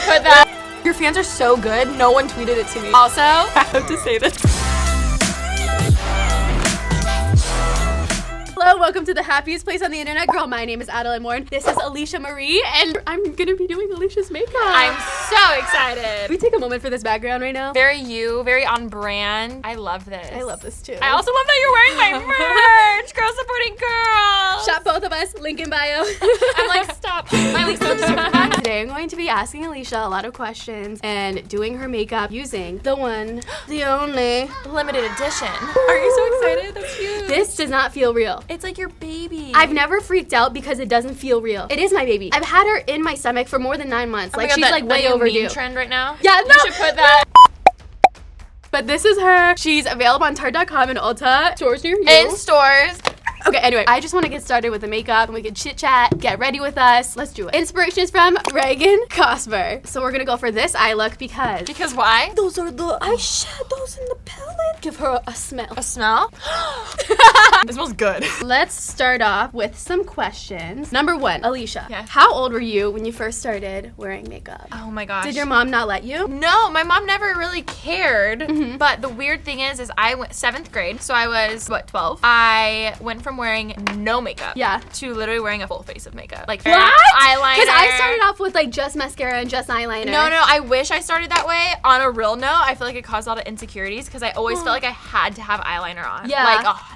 put that. Your fans are so good. No one tweeted it to me. Also, I have to say this. Hello, welcome to the happiest place on the internet. Girl, my name is Adelaine Morin. This is Alisha Marie, and I'm gonna be doing Alisha's makeup. I'm so excited. Can we take a moment for this background right now? Very you, very on brand. I love this. I love this too. I also love that you're wearing my merch. Girl supporting girls. Shop both of us, link in bio. I'm like, stop. My links don't deserve that. Today I'm going to be asking Alisha a lot of questions and doing her makeup using the one, the only Limited edition. Are you so excited? That's huge. This does not feel real. It's like your baby. I've never freaked out because it doesn't feel real. It is my baby. I've had her in my stomach for more than 9 months. Oh like God, she's like way that overdue. meme trend right now. Yeah, no. You should put that. But this is her. She's available on Tarte.com and Ulta. Stores near you. In stores. Okay, anyway, I just want to get started with the makeup and we can chit chat, get ready with us. Let's do it. Inspiration is from Reagan Cosper. So we're gonna go for this eye look because Why? those are the eyeshadows in the palette. Give her a smell. A smell? It smells good. Let's start off with some questions. Number 1, Alisha. Yes. How old were you when you first started wearing makeup? Oh my gosh. Did your mom not let you? No, my mom never really cared. But the weird thing is I went 7th grade, so I was 12. I went from wearing no makeup, to literally wearing a full face of makeup, like what? Eyeliner. Because I started off with like just mascara and just eyeliner. No, I wish I started that way. On a real note, I feel like it caused a lot of insecurities because I always felt like I had to have eyeliner on,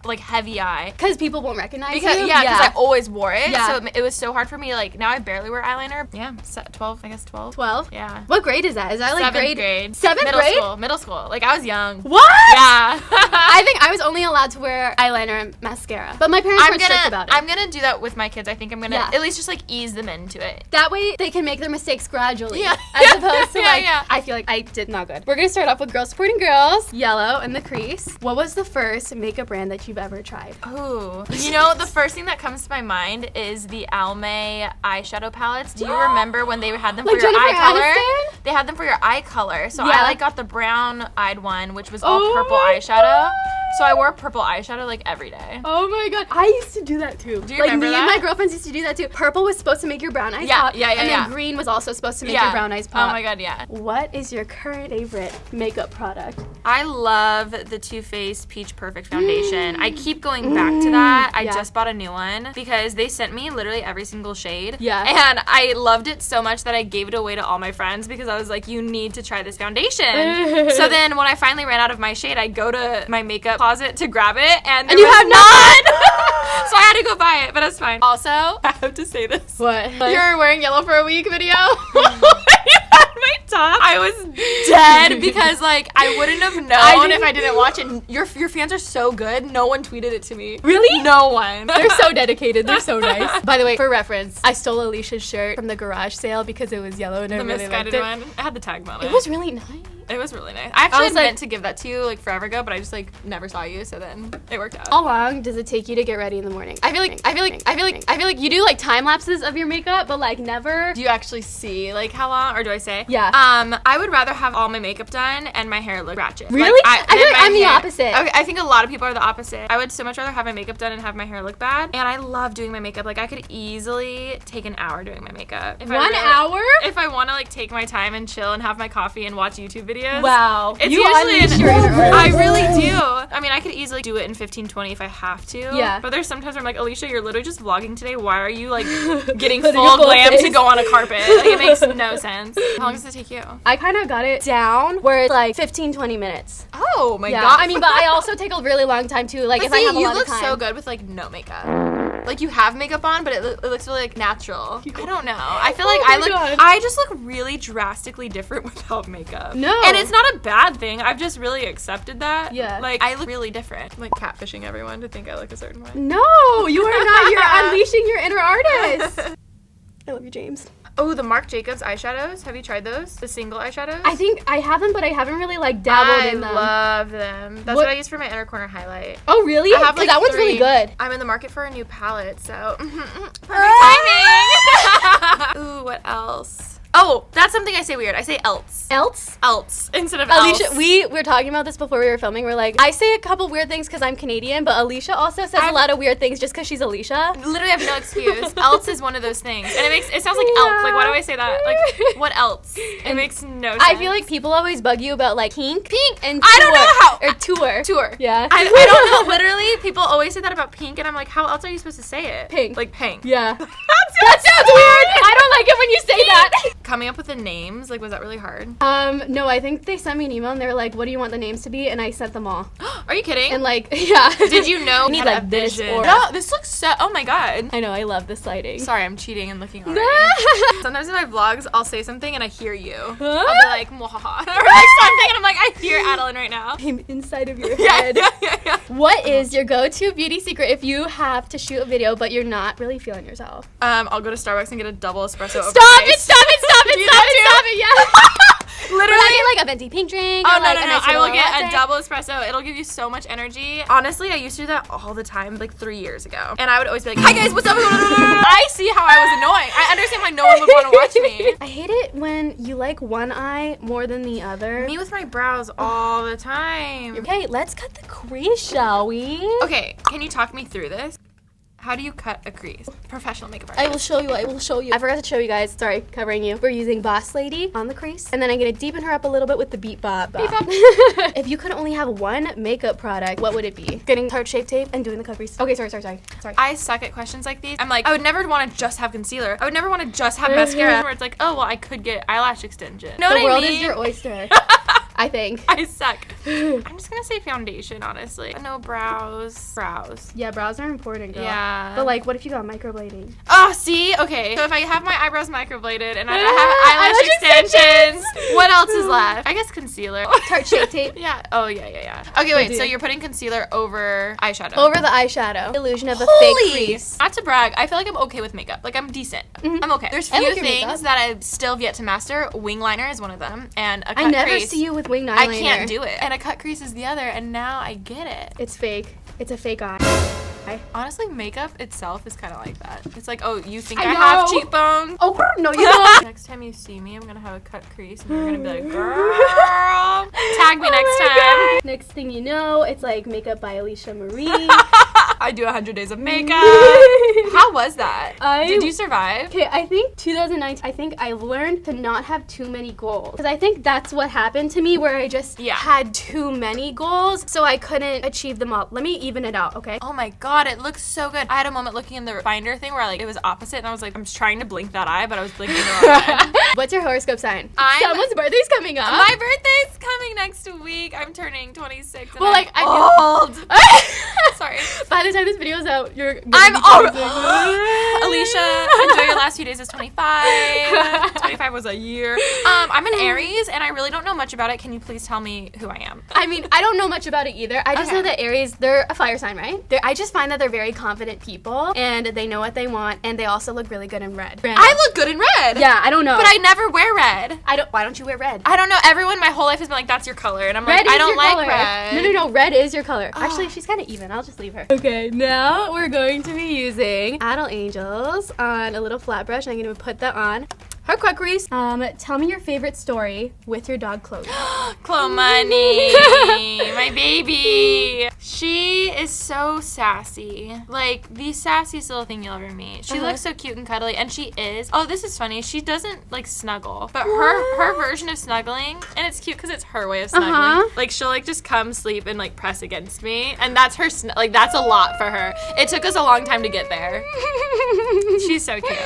like heavy eye. Because people won't recognize you. Because I always wore it. Yeah. So it was so hard for me. Like now I barely wear eyeliner. Yeah, 12. I guess 12. 12? Yeah. What grade is that? Is that like 7th grade? 7th grade? Middle school. Like I was young. What? Yeah. I think I was only allowed to wear eyeliner and mascara. But my parents were strict about it. I'm gonna do that with my kids. I think I'm gonna at least just like ease them into it. That way they can make their mistakes gradually. Yeah. As opposed to Yeah. I feel like I did not good. We're gonna start off with girls supporting girls. Yellow in the crease. What was the first makeup brand that you've ever tried? Ooh. You know, the first thing that comes to my mind is the Almay eyeshadow palettes. Do you remember when they had them for Like your Jennifer eye color? Aniston? They had them for your eye color. So Yeah. I got the brown-eyed one, which was all purple eyeshadow. So I wore purple eyeshadow like every day. Oh my god. I used to do that too. Do you remember me that? and my girlfriends used to do that too. Purple was supposed to make your brown eyes pop. Yeah, and then green was also supposed to make your brown eyes pop. Oh my god, yeah. What is your current favorite makeup product? I love the Too Faced Peach Perfect Foundation. I keep going back to that. I just bought a new one because they sent me literally every single shade. Yeah. And I loved it so much that I gave it away to all my friends because I was like, you need to try this foundation. So then when I finally ran out of my shade, I go to my makeup closet to grab it and you have none! So I had to go buy it, but it's fine. Also, I have to say this. What? You're wearing yellow for a week video. My top. I was dead because like I wouldn't have known if I didn't watch it. Your fans are so good. No one tweeted it to me. Really? No one. They're so dedicated. They're so nice. By the way, for reference, I stole Alicia's shirt from the garage sale because it was yellow and I The really liked misguided it. one. It had the tag on it. It was really nice. It was really nice. I actually was like- meant to give that to you like forever ago, but I just like never saw you, so then it worked out. How long does it take you to get ready in the morning? I feel like you do like time lapses of your makeup, but like never. Do you actually see like how long, or do I say? Yeah. I would rather have all my makeup done and my hair look ratchet. Really? Like, I feel like I'm the opposite. Okay, I think a lot of people are the opposite. I would so much rather have my makeup done and have my hair look bad. And I love doing my makeup. Like I could easily take an hour doing my makeup. If 1 hour? If I want to like take my time and chill and have my coffee and watch YouTube videos. Wow. It's You usually unleash your inner artist. I really do. I mean, I could easily do it in 15-20 if I have to. Yeah. But there's sometimes where I'm like, Alisha, you're literally just vlogging today. Why are you like getting Putting full a full glam face. to go on a carpet? Like it makes no sense. How long does it take you? I kind of got it down where it's like 15-20 minutes. Oh my Yeah. god. I mean, but I also take a really long time too. Like But if I see, have a you lot look of time. so good with like no makeup. Like you have makeup on, but it looks really like natural. I don't know. I feel like God. I just look really drastically different without makeup. No. And it's not a bad thing. I've just really accepted that. Yeah. Like I look really different. I'm like catfishing everyone to think I look a certain way. No, you are not. You're unleashing your inner artist. I love you, James. Oh, the Marc Jacobs eyeshadows. Have you tried those? The single eyeshadows? I think I have them, but I haven't really like dabbled in them. I love them. That's what I use for my inner corner highlight. Oh, really? I have, like, that one's 3. really good. I'm in the market for a new palette, so perfect timing. Ooh, what else? Oh, that's something I say weird. I say else. Else? Else instead of Alisha, else. we were talking about this before we were filming. We're like, I say a couple weird things because I'm Canadian, but Alisha also says a lot of weird things just because she's Alisha. Literally, I have no excuse. Else is one of those things, and it sounds like elk. Like, why do I say that? Like, what else? It makes no sense. I feel like people always bug you about like pink, and I don't know how. or tour. Yeah. I don't know. Literally, people always say that about pink, and I'm like, how else are you supposed to say it? Pink. Like pink. Yeah. That Sounds weird. I don't like it when you say that. Coming up with the names, like, was that really hard? No, I think they sent me an email and they were like, what do you want the names to be? And I sent them all. Are you kidding? And like, yeah. Did you know Need had like a this vision? or No, this looks so. Oh my god. I know, I love this lighting. Sorry, I'm cheating and looking already. Sometimes in my vlogs, I'll say something and I hear you. I'll be like, mwahaha. Or like something, and I'm like, I hear Adelaine right now. I'm inside of your head. Yeah. What is your go-to beauty secret if you have to shoot a video but you're not really feeling yourself? I'll go to Starbucks and get a double espresso. Stop it, yeah. Literally. But I get like a venti pink drink. Oh, or, like, no. a nice I will little get latte. a double espresso. It'll give you so much energy. Honestly, I used to do that all the time, like 3 years ago. And I would always be like, hi guys, what's up? I see how I was annoying. I understand why no one would want to watch me. I hate it when you like one eye more than the other. Me with my brows all the time. Okay, let's cut the crease, shall we? Okay, can you talk me through this? How do you cut a crease? Professional makeup artist. I will show you. I forgot to show you guys. Sorry, covering you. We're using Boss Lady on the crease. And then I'm gonna deepen her up a little bit with the Beat Bop. If you could only have one makeup product, what would it be? Getting Tarte Shape Tape and doing the cut crease. Okay, sorry. I suck at questions like these. I'm like, I would never want to just have concealer. I would never want to just have mascara. Where it's like, oh, well, I could get eyelash extension. Know what The world I mean? is your oyster. I think. I suck. I'm just gonna say foundation, honestly. No, brows. Yeah, brows are important, girl. Yeah. But like, what if you got microblading? Oh, see? Okay. So if I have my eyebrows microbladed and I don't have eyelash extensions, what else is left? I guess concealer. Tarte Shape Tape. Yeah. Oh, yeah. Okay, wait. So you're putting concealer over eyeshadow. Over the eyeshadow. Illusion of a fake crease. Not to brag, I feel like I'm okay with makeup. Like, I'm decent. I'm okay. There's I few like your things makeup. that I've still yet to master. Wing liner is one of them, and a cut I never crease. see you with winged eyeliner. I can't do it. And a cut crease is the other, and now I get it. It's fake. It's a fake eye. Honestly, makeup itself is kind of like that. It's like, oh, you think I I have know. cheekbones? Oh, no, you don't. Next time you see me, I'm gonna have a cut crease, and you're gonna be like, girl, tag me next time. Next thing you know, it's like makeup by Alisha Morin. I do 100 days of makeup. How was that? Did you survive? Okay, I think 2019, I think I learned to not have too many goals. Because I think that's what happened to me, where I just had too many goals, so I couldn't achieve them all. Let me even it out, okay? Oh my god, it looks so good. I had a moment looking in the binder thing where like it was opposite, and I was like, I'm trying to blink that eye, but I was blinking the wrong eye. What's your horoscope sign? Someone's birthday's coming up. My birthday's coming next week. I'm turning 26. And Well, like, I'm old. Sorry. By the time this video's out, I'm old. Alicia, enjoy your last few days as 25. 25 was a year. I'm an Aries, and I really don't know much about it. Can you please tell me who I am? I mean, I don't know much about it either. I just know that Aries, they're a fire sign, right? I just find that they're very confident people, and they know what they want, and they also look really good in red. I look good in red. Yeah, I don't know. But I never wear red. Why don't you wear red? I don't know. Everyone my whole life has been like, that's your color. And I'm like, I don't like red. No, red is your color. Actually, she's kind of even. I'll just leave her. Okay, now we're going to be using ADELANGEL on a little flat brush. I'm going to put that on her cut crease. Tell me your favorite story with your dog, Chloe. Chloe Money, my baby. She is so sassy. Like, the sassiest little thing you'll ever meet. She looks so cute and cuddly, and she is. Oh, this is funny. She doesn't, like, snuggle. But her version of snuggling, and it's cute because it's her way of snuggling. Like, she'll, like, just come sleep and, like, press against me. And that's her, like, that's a lot for her. It took us a long time to get there. She's so cute.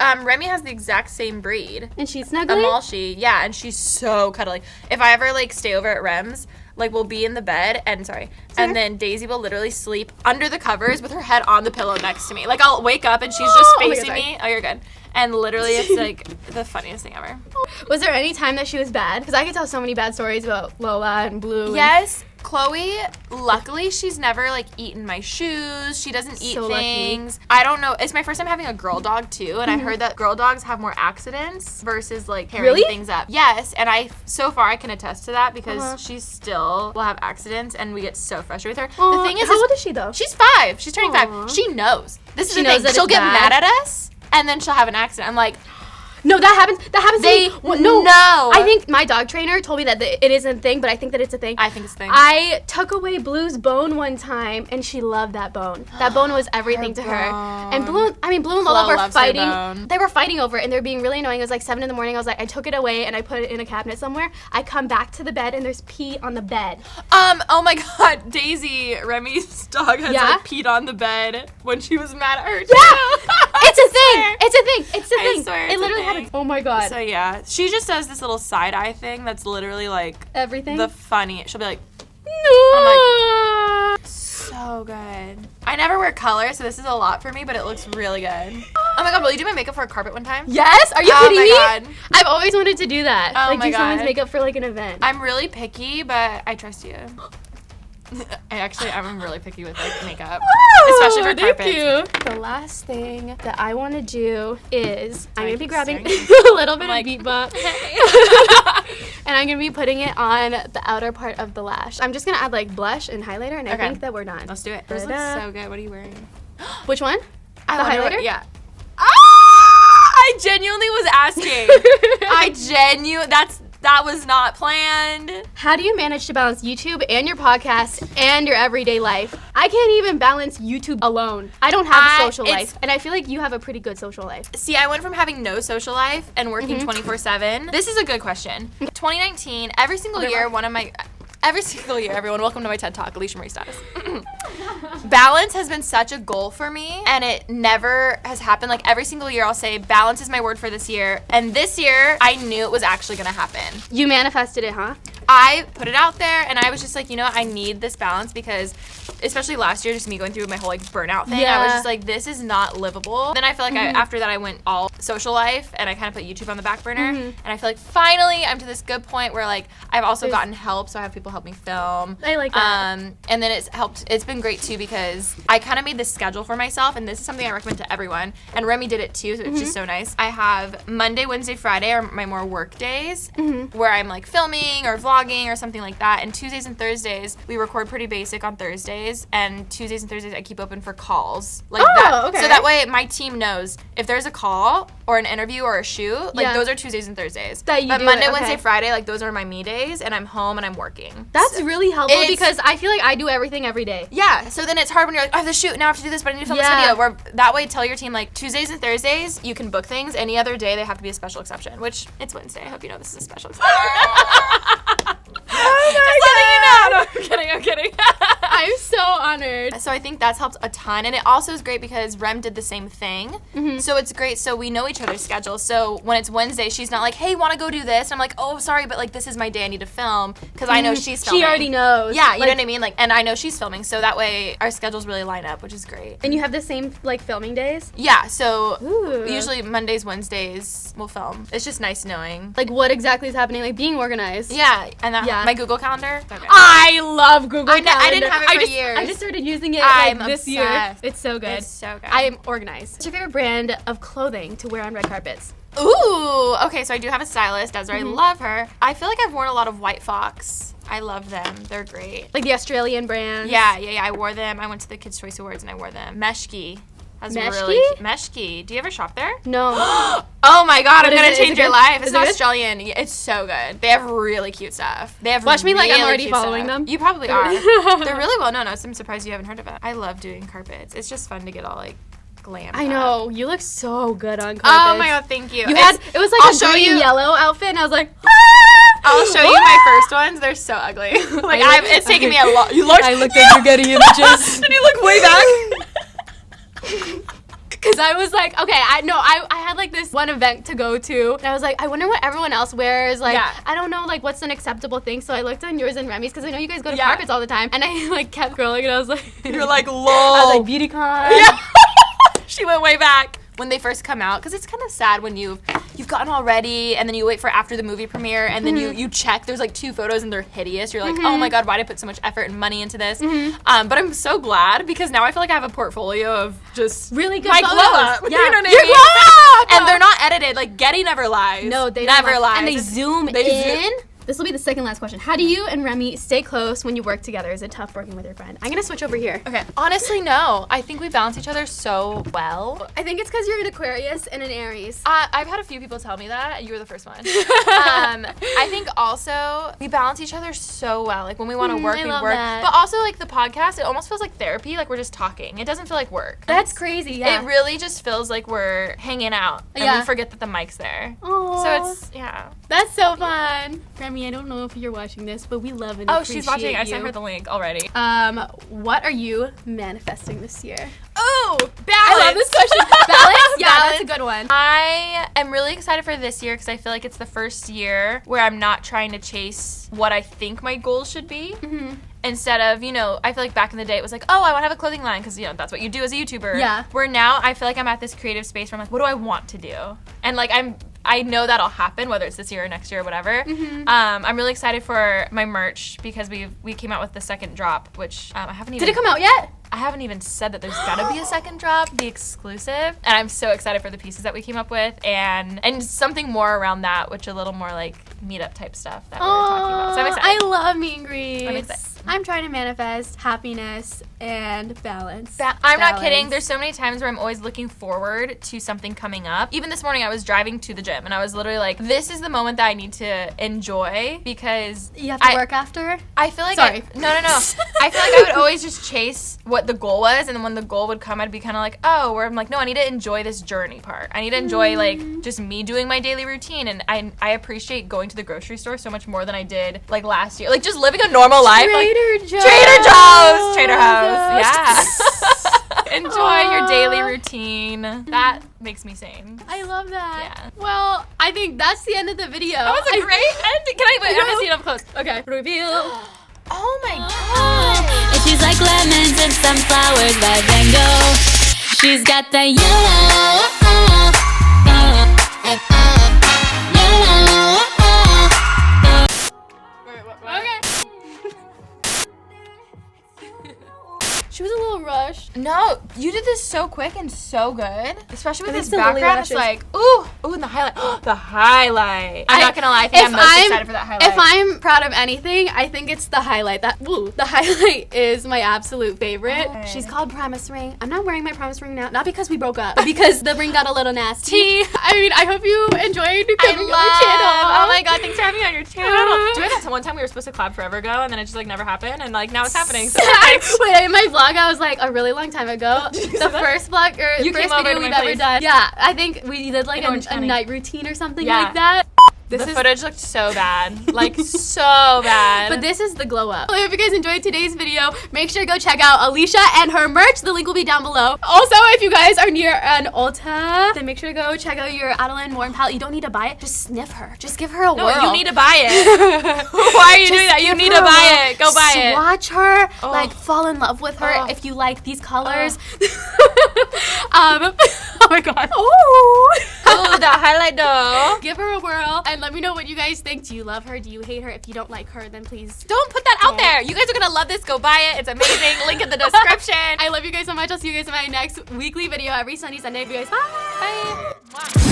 Remy has the exact same breed. And she's snuggling? Amalshi, yeah, and she's so cuddly. If I ever, like, stay over at Rem's, like, we'll be in the bed, and and then Daisy will literally sleep under the covers with her head on the pillow next to me. Like, I'll wake up, and she's just facing me. Oh, you're good. And literally, it's, like, the funniest thing ever. Was there any time that she was bad? Because I could tell so many bad stories about Lola and Blue. Yes. Chloe, luckily, she's never, like, eaten my shoes. She doesn't eat things. Lucky. I don't know. It's my first time having a girl dog, too, and I heard that girl dogs have more accidents versus, like, tearing things up. Yes, and so far, I can attest to that because she still will have accidents, and we get so frustrated with her. The thing is, how old is she, though? She's 5. She's turning 5. She knows. This is the thing. She'll get mad at us, and then she'll have an accident. I'm like, No, that happens to me. No. I think my dog trainer told me that it isn't a thing, but I think that it's a thing. I think it's a thing. I took away Blue's bone one time, and she loved that bone. That bone was everything to her. And Blue and Lola were fighting. They were fighting over it, and they were being really annoying. It was like 7 in the morning. I was like, I took it away, and I put it in a cabinet somewhere. I come back to the bed, and there's pee on the bed. Oh my God, Daisy, Remy's dog, has like peed on the bed when she was mad at her. Yeah, it's a thing. It's a thing. It's a thing. I swear it literally happens. Oh my God. So yeah, she just does this little side eye thing that's literally like everything. The funny. She'll be like, no. I'm like, so good. I never wear color, so this is a lot for me, but it looks really good. Oh my God, will you do my makeup for a carpet one time? Yes. Are you kidding me? God. I've always wanted to do that. Oh like my do someone's God. makeup for like an event. I'm really picky, but I trust you. I'm really picky with like makeup, especially for carpets. Thank you. The last thing that I want to do is I'm gonna be grabbing a little bit of Beat Bop, and I'm gonna be putting it on the outer part of the lash. I'm just gonna add like blush and highlighter, and I think that we're done. Let's do it. This looks so good. What are you wearing? Which one? The highlighter? Yeah. I genuinely was asking. That was not planned. How do you manage to balance YouTube and your podcast and your everyday life? I can't even balance YouTube alone. I don't have a social life, and I feel like you have a pretty good social life. See, I went from having no social life and working 24/7. This is a good question. 2019, every single year, everyone, welcome to my TED Talk, Alisha Marie Status. Balance has been such a goal for me, and it never has happened. Like every single year I'll say, balance is my word for this year. And this year, I knew it was actually gonna happen. You manifested it, huh? I put it out there, and I was just like, you know what, I need this balance because, especially last year, just me going through my whole like burnout thing, I was just like, this is not livable. Then I feel like after that I went all social life, and I kind of put YouTube on the back burner, and I feel like finally I'm to this good point where like I've also gotten help, so I have people help me film. I like that. And then it's been great too because I kind of made this schedule for myself, and this is something I recommend to everyone, and Remy did it too, so it's just so nice. I have Monday, Wednesday, Friday are my more work days where I'm like filming or vlogging or something like that, and Tuesdays and Thursdays we record pretty basic on Thursdays, and Tuesdays and Thursdays I keep open for calls like that. Okay. So that way my team knows if there's a call or an interview or a shoot, like those are Tuesdays and Thursdays. But Monday, Wednesday, Friday, like those are my me days, and I'm home and I'm working. That's really helpful because I feel like I do everything every day. Yeah, so then it's hard when you're like, I have to shoot, now I have to do this, but I need to film this video. Where that way, tell your team like Tuesdays and Thursdays you can book things. Any other day they have to be a special exception, which it's Wednesday. I hope you know this is a special exception. Oh my God. Just letting you know. No, I'm kidding. I'm so honored. So I think that's helped a ton, and it also is great because Rem did the same thing. So it's great. So we know each other's schedules. So when it's Wednesday, she's not like, "Hey, want to go do this?" And I'm like, "Oh, sorry, but like this is my day. I need to film," because I know she's filming. She already knows. Yeah, you know what I mean. Like, and I know she's filming, so that way our schedules really line up, which is great. And you have the same like filming days? Yeah. So usually Mondays, Wednesdays we'll film. It's just nice knowing like what exactly is happening, like being organized. Yeah, and my Google Calendar. Okay. I love Google Calendar. I didn't have it for years. I just started using it like this year. It's so good. It's so good. I am organized. What's your favorite brand of clothing to wear on red carpets? Ooh, okay, so I do have a stylist, Desiree. I love her. I feel like I've worn a lot of White Fox. I love them. They're great. Like the Australian brands? Yeah. I wore them. I went to the Kids' Choice Awards and I wore them. Meshki. Meshki? Do you ever shop there? No. Oh my God, I'm gonna change your life. It's it Australian. It's so good. They have really cute stuff. They have Watch me like I'm already following them. You probably are. They're really well known. I'm surprised you haven't heard of it. I love doing carpets. It's just fun to get all like glam. I know. You look so good on carpets. Oh my God, thank you. It was like a green yellow outfit, and I was like, I'll show you my first ones. They're so ugly. It's taken me a lot. I looked at your Getty images. Did you look way back? Because I was like, okay, I had like this one event to go to, and I was like, I wonder what everyone else wears. Like, I don't know, like, what's an acceptable thing? So I looked on yours and Remy's, because I know you guys go to carpets all the time, and I like kept scrolling, and I was like, you're like, lol. I was like, BeautyCon. Yeah. She went way back. When they first come out, because it's kind of sad when you've gotten all ready and then you wait for after the movie premiere and then you check, there's like 2 photos and they're hideous. You're like, oh my God, why did I put so much effort and money into this? But I'm so glad because now I feel like I have a portfolio of just really good my photos. glow up. Yeah. You know what I mean? Your glow up! And they're not edited. Like Getty never lies. No, they never don't lies. And they zoom in. This will be the second last question. How do you and Remy stay close when you work together? Is it tough working with your friend? I'm gonna switch over here. Okay. Honestly, no. I think we balance each other so well. I think it's because you're an Aquarius and an Aries. I've had a few people tell me that. You were the first one. I think also we balance each other so well. Like when we want to work, I we love work. that. But also like the podcast, it almost feels like therapy. Like we're just talking. It doesn't feel like work. That's crazy, yeah. It really just feels like we're hanging out. And Yeah. we forget that the mic's there. Aww. So it's, yeah. That's so fun. Remy, I don't know if you're watching this, but we love and Oh, appreciate she's watching. I you. sent her the link already. What are you manifesting this year? Oh, balance. I love this question. Balance? Yeah, Balance. that's a good one. I am really excited for this year because I feel like it's the first year where I'm not trying to chase what I think my goals should be. Mm-hmm. Instead of, you know, I feel like back in the day it was like, oh, I want to have a clothing line because, you know, that's what you do as a YouTuber. Yeah. Where now I feel like I'm at this creative space where I'm like, what do I want to do? And like I know that'll happen whether it's this year or next year or whatever. Mm-hmm. I'm really excited for my merch because we came out with the second drop, which I haven't even. Did it come out yet? I haven't even said that there's gotta be a second drop, the exclusive. And I'm so excited for the pieces that we came up with and something more around that, which a little more like meetup type stuff that we were talking about. So I'm excited. I love meet and greets. I'm excited. I'm trying to manifest happiness and balance. I'm not kidding. There's so many times where I'm always looking forward to something coming up. Even this morning I was driving to the gym and I was literally like, this is the moment that I need to enjoy because You have to work after? I feel like Sorry. No. I feel like I would always just chase what the goal was, and then when the goal would come, I'd be kind of like, oh, where I'm like, no, I need to enjoy this journey part. I need to enjoy like just me doing my daily routine, and I appreciate going to the grocery store so much more than I did like last year. Like just living a normal life. Trader Joe's. Trader Joe's. Yeah. Enjoy your daily routine. That makes me sane. I love that. Yeah. Well, I think that's the end of the video. That was a great ending. Can I wait? I'm gonna see it up close. Okay. Reveal. Oh my god. And she's like lemons and sunflowers by Van Gogh. She's got the yellow. Okay. She was a little rushed. No, you did this so quick and so good. Especially with And this it's the lily background. It's lashes. like, ooh, and the highlight. The highlight. I'm not gonna lie, I think I'm most excited for that highlight. If I'm proud of anything, I think it's the highlight. The highlight is my absolute favorite. Okay. She's called Promise Ring. I'm not wearing my promise ring now, not because we broke up, but because the ring got a little nasty. Tea. I mean, I hope you enjoyed coming on love. the channel. Oh my god, thanks for having me on your channel. Do you know that one time we were supposed to collab forever ago and then it just like never happened and like now it's happening. So thanks. Wait, in my vlog, I was like a really long time ago. The first vlog or You first came over video to we've my ever place. done. Yeah, I think we did like In Orange a County. night routine or something Yeah. like that. The footage looked so bad. Like so bad. But this is the glow up. I hope you guys enjoyed today's video. Make sure to go check out Alisha and her merch. The link will be down below. Also, if you guys are near an Ulta, then make sure to go check out your Adelaine Morin palette. You don't need to buy it. Just sniff her. Just give her a no, whirl. you need to buy it. Why are you doing that? You need to buy it. Go buy it. Swatch her. Oh. Like fall in love with her Oh. if you like these colors. Oh my god. Oh, the highlight though. Give her a whirl and let me know what you guys think. Do you love her? Do you hate her? If you don't like her, then please. Don't put that out there. You guys are gonna love this. Go buy it. It's amazing. Link in the description. I love you guys so much. I'll see you guys in my next weekly video every Sunday. Bye. Bye. Mwah.